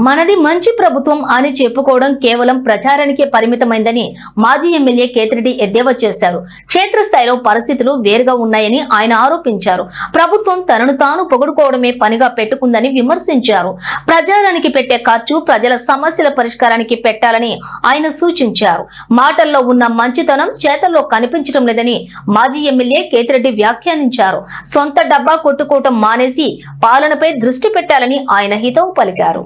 మనది మంచి ప్రభుత్వం అని చెప్పుకోవడం కేవలం ప్రచారానికే పరిమితమైందని మాజీ ఎమ్మెల్యే కేతిరెడ్డి ఎద్దేవా చేశారు. క్షేత్రస్థాయిలో పరిస్థితులు వేరుగా ఉన్నాయని ఆయన ఆరోపించారు. ప్రభుత్వం తనను తాను పొగుడుకోవడమే పనిగా పెట్టుకుందని విమర్శించారు. ప్రచారానికి పెట్టే ఖర్చు ప్రజల సమస్యల పరిష్కారానికి పెట్టాలని ఆయన సూచించారు. మాటల్లో ఉన్న మంచితనం చేతల్లో కనిపించడం లేదని మాజీ ఎమ్మెల్యే కేతిరెడ్డి వ్యాఖ్యానించారు. సొంత డబ్బా కొట్టుకోవటం మానేసి పాలనపై దృష్టి పెట్టాలని ఆయన హితవు పలికారు.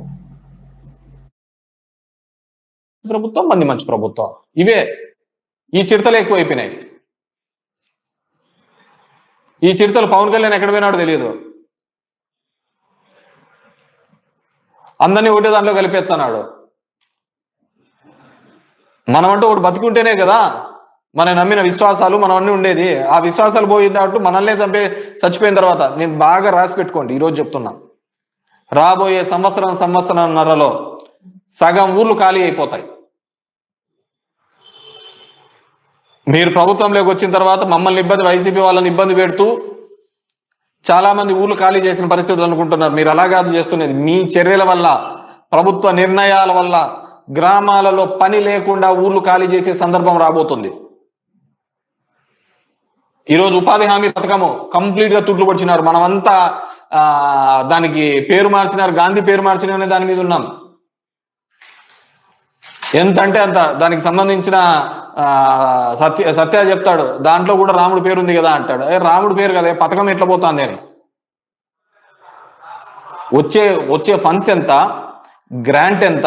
ప్రభుత్వం మంది మంచి ప్రభుత్వం ఇవే ఈ చిడతలు ఎక్కువైపోయినాయి. ఈ చిడతలు పవన్ కళ్యాణ్ ఎక్కడ పోయినాడో తెలియదు. అందరినీ ఒకటే దాంట్లో కలిపేస్తున్నాడు. మనమంటూ ఒకటి బతికుంటేనే కదా మనం నమ్మిన విశ్వాసాలు మనం అన్నీ ఉండేది. ఆ విశ్వాసాలు పోయినట్టు మనల్నే చచ్చిపోయిన తర్వాత నేను బాగా రాసి పెట్టుకోండి. ఈరోజు చెప్తున్నా, రాబోయే సంవత్సరంన్నరలో సగం ఊర్లు ఖాళీ అయిపోతాయి. మీరు ప్రభుత్వంలోకి వచ్చిన తర్వాత మమ్మల్ని ఇబ్బంది, వైసీపీ వాళ్ళని ఇబ్బంది పెడుతూ చాలా మంది ఊర్లు ఖాళీ చేసిన పరిస్థితులు అనుకుంటున్నారు. మీరు అలా కాదు చేస్తున్నది. మీ చర్యల వల్ల, ప్రభుత్వ నిర్ణయాల వల్ల గ్రామాలలో పని లేకుండా ఊర్లు ఖాళీ చేసే సందర్భం రాబోతుంది. ఈరోజు ఉపాధి హామీ పథకము కంప్లీట్ గా తుట్లు పొడిచినారు. మనమంతా దానికి పేరు మార్చినారు, గాంధీ పేరు మార్చినారు దాని మీద ఉన్నాం. ఎంత అంటే అంత దానికి సంబంధించిన సత్య చెప్తాడు, దాంట్లో కూడా రాముడి పేరు ఉంది కదా అంటాడు. రాముడి పేరు కదా, పథకం ఎట్లా పోతుంది అని. వచ్చే ఫండ్స్ ఎంత, గ్రాంట్ ఎంత,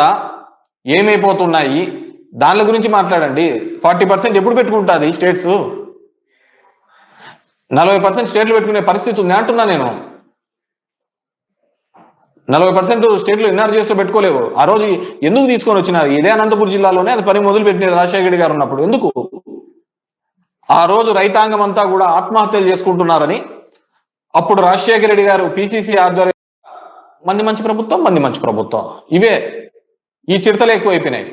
ఏమైపోతున్నాయి, దాని గురించి మాట్లాడండి. 40% ఎప్పుడు పెట్టుకుంటుంది స్టేట్స్? 40% స్టేట్లు పెట్టుకునే పరిస్థితి ఉంది అంటున్నా నేను. 40% స్టేట్లు ఎన్ఆర్జీఎస్ లో పెట్టుకోలేవు. ఆ రోజు ఎందుకు తీసుకొని వచ్చినారు? ఇదే అనంతపురం జిల్లాలోనే అది పని మొదలు పెట్టినది రాజశేఖర రెడ్డి గారు ఉన్నప్పుడు. ఎందుకు ఆ రోజు రైతాంగం అంతా కూడా ఆత్మహత్యలు చేసుకుంటున్నారని అప్పుడు రాజశేఖర రెడ్డి గారు పిసిసి ఆధ్వర్యం మంది మంచి ప్రభుత్వం ఇవే ఈ చిడతలు ఎక్కువైపోయినాయి.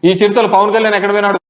ఈ చిడతలు పవన్ కళ్యాణ్ ఎక్కడ పోయినాడు